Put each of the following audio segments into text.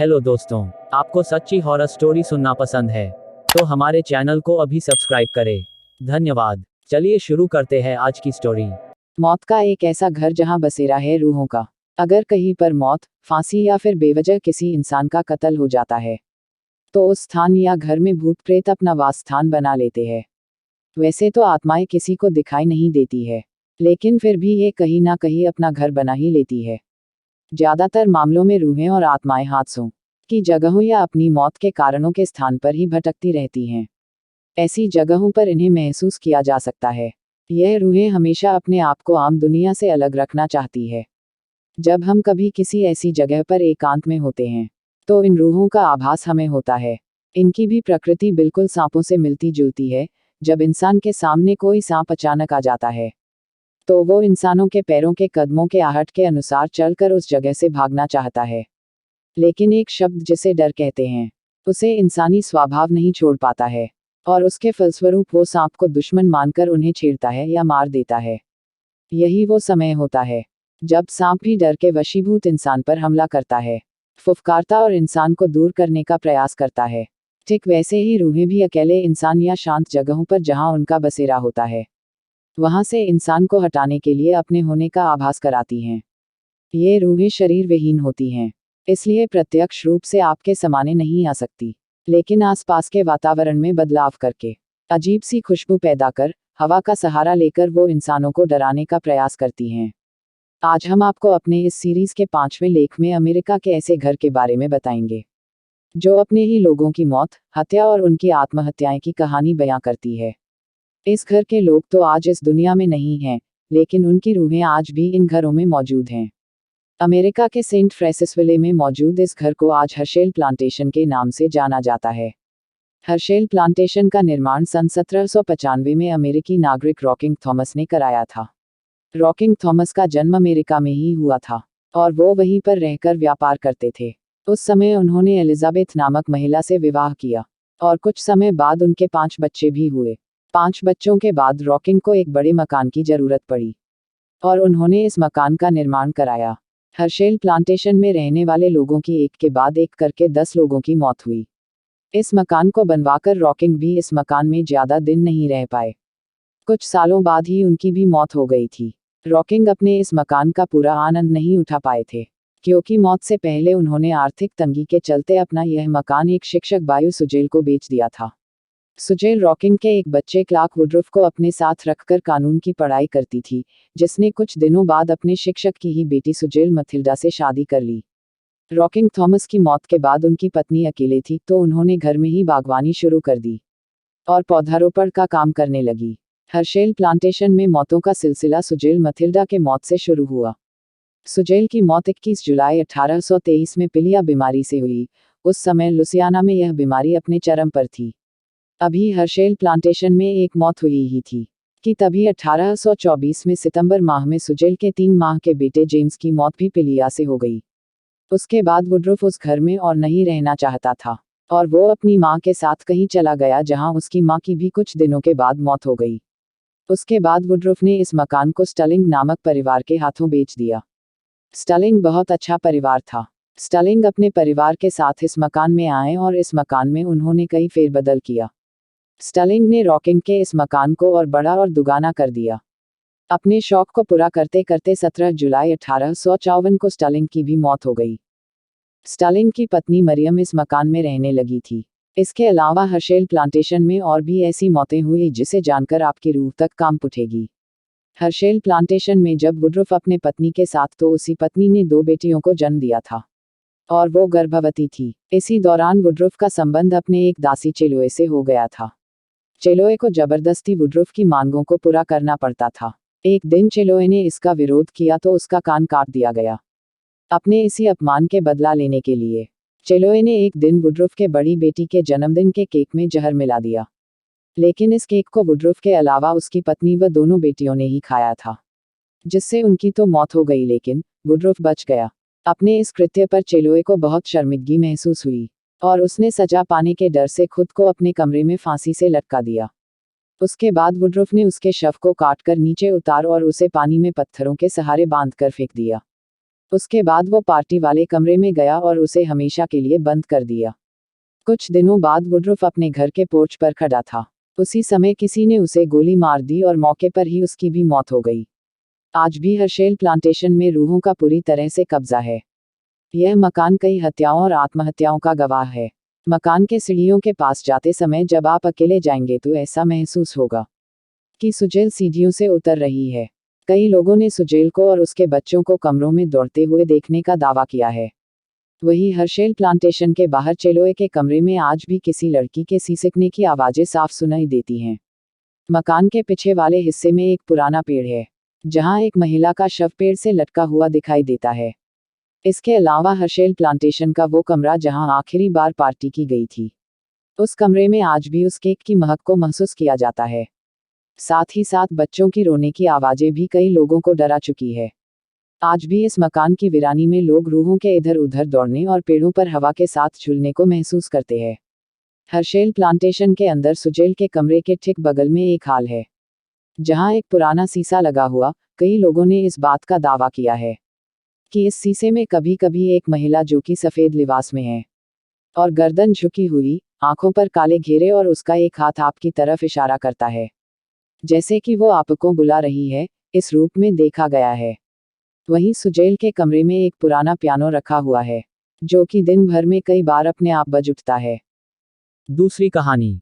Hello दोस्तों, आपको सच्ची हॉरर स्टोरी सुनना पसंद है तो हमारे चैनल को अभी सब्सक्राइब करें। धन्यवाद। चलिए शुरू करते हैं आज की स्टोरी। मौत का एक ऐसा घर जहां बसेरा है रूहों का। अगर कहीं पर मौत, फांसी या फिर बेवजह किसी इंसान का कत्ल हो जाता है तो उस स्थान या घर में भूत प्रेत अपना वास स्थान बना लेते हैं। वैसे तो आत्माएं किसी को दिखाई नहीं देती है, लेकिन फिर भी ये कहीं ना कहीं अपना घर बना ही लेती है। ज्यादातर मामलों में रूहें और आत्माएं हादसों की जगहों या अपनी मौत के कारणों के स्थान पर ही भटकती रहती हैं। ऐसी जगहों पर इन्हें महसूस किया जा सकता है। यह रूहें हमेशा अपने आप को आम दुनिया से अलग रखना चाहती है। जब हम कभी किसी ऐसी जगह पर एकांत में होते हैं तो इन रूहों का आभास हमें होता है। इनकी भी प्रकृति बिल्कुल सांपों से मिलती जुलती है। जब इंसान के सामने कोई सांप अचानक आ जाता है तो वो इंसानों के पैरों के कदमों के आहट के अनुसार चलकर उस जगह से भागना चाहता है, लेकिन एक शब्द जिसे डर कहते हैं उसे इंसानी स्वभाव नहीं छोड़ पाता है और उसके फलस्वरूप वो सांप को दुश्मन मानकर उन्हें छेड़ता है या मार देता है। यही वो समय होता है जब सांप भी डर के वशीभूत इंसान पर हमला करता है, फुफकारता और इंसान को दूर करने का प्रयास करता है। ठीक वैसे ही रूहें भी अकेले इंसान या शांत जगहों पर जहां उनका बसेरा होता है वहां से इंसान को हटाने के लिए अपने होने का आभास कराती हैं। ये रूहें शरीर विहीन होती हैं, इसलिए प्रत्यक्ष रूप से आपके समाने नहीं आ सकती, लेकिन आसपास के वातावरण में बदलाव करके, अजीब सी खुशबू पैदा कर, हवा का सहारा लेकर वो इंसानों को डराने का प्रयास करती हैं। आज हम आपको अपने इस सीरीज के 5वें लेख में अमेरिका के ऐसे घर के बारे में बताएंगे जो अपने ही लोगों की मौत, हत्या और उनकी आत्महत्याएं की कहानी बयां करती है। इस घर के लोग तो आज इस दुनिया में नहीं हैं, लेकिन उनकी रूहें आज भी इन घरों में मौजूद हैं। अमेरिका के सेंट फ्रांसिसविले में मौजूद इस घर को आज हर्शेल प्लांटेशन के नाम से जाना जाता है। हर्शेल प्लांटेशन का निर्माण सन 1795 में अमेरिकी नागरिक रॉकिंग थॉमस ने कराया था। रॉकिंग थॉमस का जन्म अमेरिका में ही हुआ था और वो वहीं पर रहकर व्यापार करते थे। उस समय उन्होंने एलिजाबेथ नामक महिला से विवाह किया और कुछ समय बाद उनके 5 बच्चे भी हुए। 5 बच्चों के बाद रॉकिंग को एक बड़े मकान की जरूरत पड़ी और उन्होंने इस मकान का निर्माण कराया। हर्शेल प्लांटेशन में रहने वाले लोगों की एक के बाद एक करके 10 लोगों की मौत हुई। इस मकान को बनवाकर रॉकिंग भी इस मकान में ज्यादा दिन नहीं रह पाए। कुछ सालों बाद ही उनकी भी मौत हो गई थी। रॉकिंग अपने इस मकान का पूरा आनंद नहीं उठा पाए थे, क्योंकि मौत से पहले उन्होंने आर्थिक तंगी के चलते अपना यह मकान एक शिक्षक बायु सुजेल को बेच दिया था। सुजेल रॉकिंग के एक बच्चे क्लार्क वुडरुफ को अपने साथ रखकर कानून की पढ़ाई करती थी, जिसने कुछ दिनों बाद अपने शिक्षक की ही बेटी सुजेल मथिल्डा से शादी कर ली। रॉकिंग थॉमस की मौत के बाद उनकी पत्नी अकेले थी तो उन्होंने घर में ही बागवानी शुरू कर दी और पौधारोपण का काम करने लगी। हर्शेल प्लांटेशन में मौतों का सिलसिला सुजेल मथिल्डा के मौत से शुरू हुआ। सुजेल की मौत 21 जुलाई 1823 में पिलिया बीमारी से हुई। उस समय लुसियाना में यह बीमारी अपने चरम पर थी। अभी हर्शेल प्लांटेशन में एक मौत हुई ही थी कि तभी 1824 में सितंबर माह में सुजेल के 3 माह के बेटे जेम्स की मौत भी पिलिया से हो गई। उसके बाद वुडरुफ उस घर में और नहीं रहना चाहता था और वो अपनी मां के साथ कहीं चला गया, जहां उसकी मां की भी कुछ दिनों के बाद मौत हो गई। उसके बाद वुडरुफ ने इस मकान को स्टलिंग नामक परिवार के हाथों बेच दिया। स्टलिंग बहुत अच्छा परिवार था। स्टलिंग अपने परिवार के साथ इस मकान में आए और इस मकान में उन्होंने कई फेरबदल किया। स्टलिंग ने रॉकिंग के इस मकान को और बड़ा और दुगाना कर दिया। अपने शौक को पूरा करते करते 17 जुलाई 1854 को स्टलिंग की भी मौत हो गई। स्टलिंग की पत्नी मरियम इस मकान में रहने लगी थी। इसके अलावा हर्शेल प्लांटेशन में और भी ऐसी मौतें हुई जिसे जानकर आपकी रूह तक कांप उठेगी। हर्शेल प्लांटेशन में जब वुडरुफ अपने पत्नी के साथ तो उसी पत्नी ने 2 बेटियों को जन्म दिया था और वो गर्भवती थी। इसी दौरान वुडरुफ का संबंध अपने एक दासी चेलोए से हो गया था। चेलोए को जबरदस्ती वुडरुफ की मांगों को पूरा करना पड़ता था। एक दिन चेलोए ने इसका विरोध किया तो उसका कान काट दिया गया। अपने इसी अपमान के बदला लेने के लिए चेलोए ने एक दिन वुडरुफ के बड़ी बेटी के जन्मदिन के केक में जहर मिला दिया, लेकिन इस केक को वुडरुफ के अलावा उसकी पत्नी व दोनों बेटियों ने ही खाया था, जिससे उनकी तो मौत हो गई लेकिन वुडरुफ बच गया। अपने इस कृत्य पर चेलोए को बहुत शर्मिंदगी महसूस हुई और उसने सजा पाने के डर से खुद को अपने कमरे में फांसी से लटका दिया। उसके बाद वुडरुफ ने उसके शव को काटकर नीचे उतार और उसे पानी में पत्थरों के सहारे बांधकर फेंक दिया। उसके बाद वो पार्टी वाले कमरे में गया और उसे हमेशा के लिए बंद कर दिया। कुछ दिनों बाद वुडरूफ अपने घर के पोर्च पर खड़ा था। उसी समय किसी ने उसे गोली मार दी और मौके पर ही उसकी भी मौत हो गई। आज भी हर्शेल प्लांटेशन में रूहों का पूरी तरह से कब्जा है। यह मकान कई हत्याओं और आत्महत्याओं का गवाह है। मकान के सीढ़ियों के पास जाते समय जब आप अकेले जाएंगे तो ऐसा महसूस होगा कि सुजेल सीढ़ियों से उतर रही है। कई लोगों ने सुजेल को और उसके बच्चों को कमरों में दौड़ते हुए देखने का दावा किया है। वही हर्शेल प्लांटेशन के बाहर चेलोए के कमरे में आज भी किसी लड़की के सिसकने की आवाजें साफ सुनाई देती हैं। मकान के पीछे वाले हिस्से में एक पुराना पेड़ है, जहां एक महिला का शव पेड़ से लटका हुआ दिखाई देता है। इसके अलावा हर्शेल प्लांटेशन का वो कमरा जहां आखिरी बार पार्टी की गई थी, उस कमरे में आज भी उस केक की महक को महसूस किया जाता है। साथ ही साथ बच्चों की रोने की आवाजें भी कई लोगों को डरा चुकी है। आज भी इस मकान की वीरानी में लोग रूहों के इधर उधर दौड़ने और पेड़ों पर हवा के साथ झूलने को महसूस करते हैं। हर्शेल प्लांटेशन के अंदर सुजेल के कमरे के ठीक बगल में एक हाल है, जहां एक पुराना शीशा लगा हुआ। कई लोगों ने इस बात का दावा किया है कि इस शीशे में कभी कभी एक महिला जो कि सफेद लिबास में है और गर्दन झुकी हुई, आंखों पर काले घेरे और उसका एक हाथ आपकी तरफ इशारा करता है, जैसे कि वो आपको बुला रही है, इस रूप में देखा गया है। वहीं सुजेल के कमरे में एक पुराना पियानो रखा हुआ है, जो कि दिन भर में कई बार अपने आप बज उठता है। दूसरी कहानी।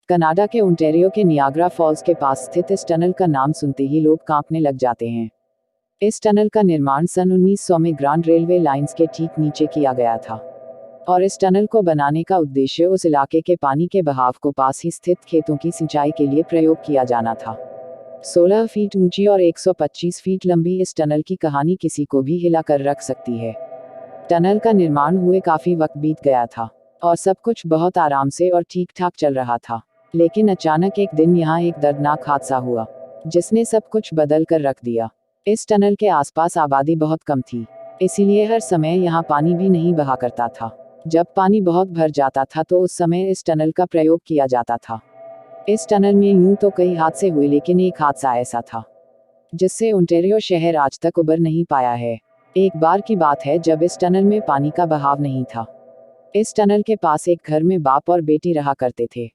कनाडा के ओंटारियो के नियाग्रा फॉल्स के पास स्थित इस टनल का नाम सुनते ही लोग कांपने लग जाते हैं। इस टनल का निर्माण सन 1900 में ग्रांड रेलवे लाइंस के ठीक नीचे किया गया था और इस टनल को बनाने का उद्देश्य उस इलाके के पानी के बहाव को पास ही स्थित खेतों की सिंचाई के लिए प्रयोग किया जाना था। 16 फीट ऊंची और 125 फीट लंबी इस टनल की कहानी किसी को भी हिला कर रख सकती है। टनल का निर्माण हुए काफी वक्त बीत गया था और सब कुछ बहुत आराम से और ठीक ठाक चल रहा था, लेकिन अचानक एक दिन यहाँ एक दर्दनाक हादसा हुआ, जिसने सब कुछ बदल कर रख दिया। इस टनल के आसपास आबादी बहुत कम थी, इसीलिए हर समय यहाँ पानी भी नहीं बहा करता था। जब पानी बहुत भर जाता था तो उस समय इस टनल का प्रयोग किया जाता था। इस टनल में यूं तो कई हादसे हुए, लेकिन एक हादसा ऐसा था जिससे ओंटारियो शहर आज तक उबर नहीं पाया है। एक बार की बात है जब इस टनल में पानी का बहाव नहीं था। इस टनल के पास एक घर में बाप और बेटी रहा करते थे।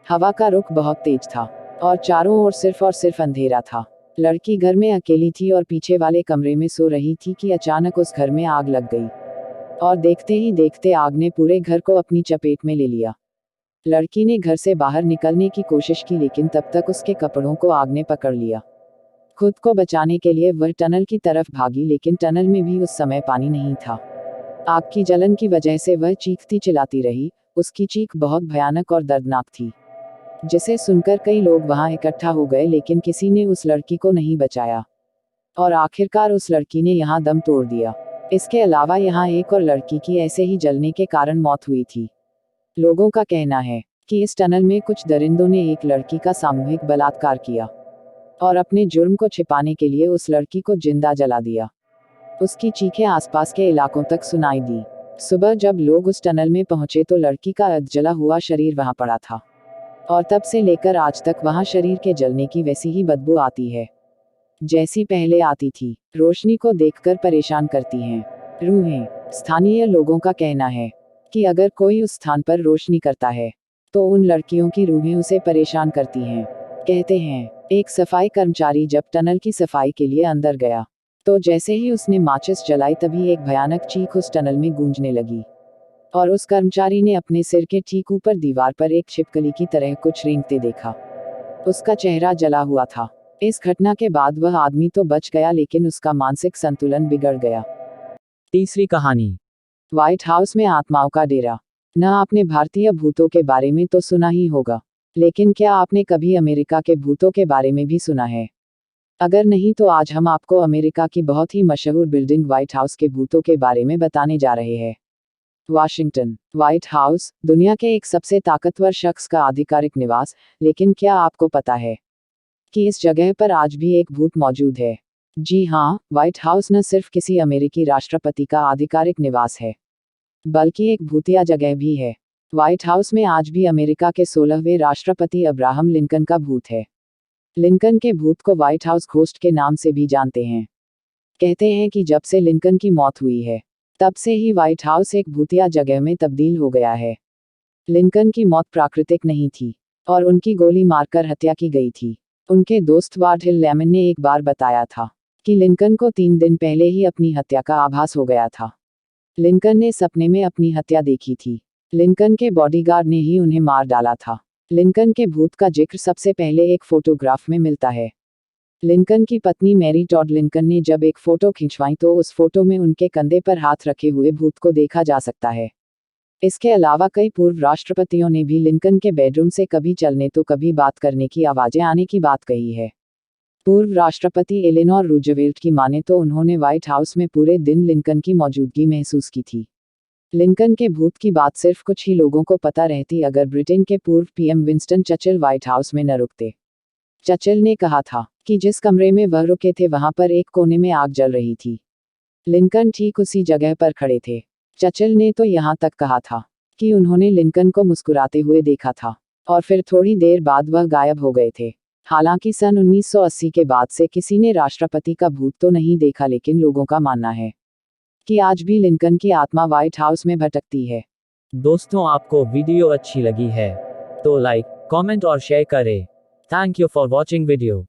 हवा का रुख बहुत तेज था और चारों ओर सिर्फ अंधेरा था। लड़की घर में अकेली थी और पीछे वाले कमरे में सो रही थी कि अचानक उस घर में आग लग गई और देखते ही देखते आग ने पूरे घर को अपनी चपेट में ले लिया। लड़की ने घर से बाहर निकलने की कोशिश की, लेकिन तब तक उसके कपड़ों को आग ने पकड़ लिया। खुद को बचाने के लिए वह टनल की तरफ भागी, लेकिन टनल में भी उस समय पानी नहीं था। आग की जलन की वजह से वह चीखती चिल्लाती रही। उसकी चीख बहुत भयानक और दर्दनाक थी, जिसे सुनकर कई लोग वहां इकट्ठा हो गए, लेकिन किसी ने उस लड़की को नहीं बचाया और आखिरकार उस लड़की ने यहाँ दम तोड़ दिया। इसके अलावा यहाँ एक और लड़की की ऐसे ही जलने के कारण मौत हुई थी। लोगों का कहना है कि इस टनल में कुछ दरिंदों ने एक लड़की का सामूहिक बलात्कार किया और अपने जुर्म को छिपाने के लिए उस लड़की को जिंदा जला दिया। उसकी चीखें आसपास के इलाकों तक सुनाई दी। सुबह जब लोग उस टनल में पहुंचे तो लड़की का जला हुआ शरीर वहां पड़ा था और तब से लेकर आज तक वहां शरीर के जलने की वैसी ही बदबू आती है जैसी पहले आती थी। रोशनी को देखकर परेशान करती हैं रूहें। स्थानीय लोगों का कहना है कि अगर कोई उस स्थान पर रोशनी करता है तो उन लड़कियों की रूहें उसे परेशान करती हैं। कहते हैं एक सफाई कर्मचारी जब टनल की सफाई के लिए अंदर गया तो जैसे ही उसने माचिस जलाई तभी एक भयानक चीख उस टनल में गूंजने लगी और उस कर्मचारी ने अपने सिर के ठीक ऊपर दीवार पर एक छिपकली की तरह कुछ रेंगते देखा। उसका चेहरा जला हुआ था। इस घटना के बाद वह आदमी तो बच गया, लेकिन उसका मानसिक संतुलन बिगड़ गया। तीसरी कहानी। व्हाइट हाउस में आत्माओं का डेरा। न आपने भारतीय भूतों के बारे में तो सुना ही होगा, लेकिन क्या आपने कभी अमेरिका के भूतों के बारे में भी सुना है? अगर नहीं तो आज हम आपको अमेरिका की बहुत ही मशहूर बिल्डिंग व्हाइट हाउस के भूतों के बारे में बताने जा रहे हैं। वाशिंगटन व्हाइट हाउस दुनिया के एक सबसे ताकतवर शख्स का आधिकारिक निवास, लेकिन क्या आपको पता है कि इस जगह पर आज भी एक भूत मौजूद है? जी हाँ, व्हाइट हाउस न सिर्फ किसी अमेरिकी राष्ट्रपति का आधिकारिक निवास है, बल्कि एक भूतिया जगह भी है। व्हाइट हाउस में आज भी अमेरिका के 16वें राष्ट्रपति अब्राहम लिंकन का भूत है। लिंकन के भूत को व्हाइट हाउस घोस्ट के नाम से भी जानते हैं। कहते हैं कि जब से लिंकन की मौत हुई है, तब से ही व्हाइट हाउस एक भूतिया जगह में तब्दील हो गया है। लिंकन की मौत प्राकृतिक नहीं थी और उनकी गोली मारकर हत्या की गई थी। उनके दोस्त वार्ड हिल लेमन ने एक बार बताया था कि लिंकन को 3 दिन पहले ही अपनी हत्या का आभास हो गया था। लिंकन ने सपने में अपनी हत्या देखी थी। लिंकन के बॉडीगार्ड ने ही उन्हें मार डाला था। लिंकन के भूत का जिक्र सबसे पहले एक फोटोग्राफ में मिलता है। लिंकन की पत्नी मैरी टॉड लिंकन ने जब एक फोटो खिंचवाई तो उस फोटो में उनके कंधे पर हाथ रखे हुए भूत को देखा जा सकता है। इसके अलावा कई पूर्व राष्ट्रपतियों ने भी लिंकन के बेडरूम से कभी चलने तो कभी बात करने की आवाजें आने की बात कही है। पूर्व राष्ट्रपति एलेनोर रूजवेल्ट की माने तो उन्होंने व्हाइट हाउस में पूरे दिन लिंकन की मौजूदगी महसूस की थी। लिंकन के भूत की बात सिर्फ कुछ ही लोगों को पता रहती अगर ब्रिटेन के पूर्व PM Winston Churchill white house में न रुकते। चर्चिल ने कहा था कि जिस कमरे में वह रुके थे वहां पर एक कोने में आग जल रही थी। लिंकन ठीक उसी जगह पर खड़े थे। चर्चिल ने तो यहाँ तक कहा था कि उन्होंने लिंकन को मुस्कुराते हुए देखा था और फिर थोड़ी देर बाद वह गायब हो गए थे। हालांकि सन 1980 के बाद से किसी ने राष्ट्रपति का भूत तो नहीं देखा, लेकिन लोगों का मानना है कि आज भी लिंकन की आत्मा व्हाइट हाउस में भटकती है। दोस्तों, आपको वीडियो अच्छी लगी है तो लाइक, कमेंट और शेयर करें। Thank you for watching video.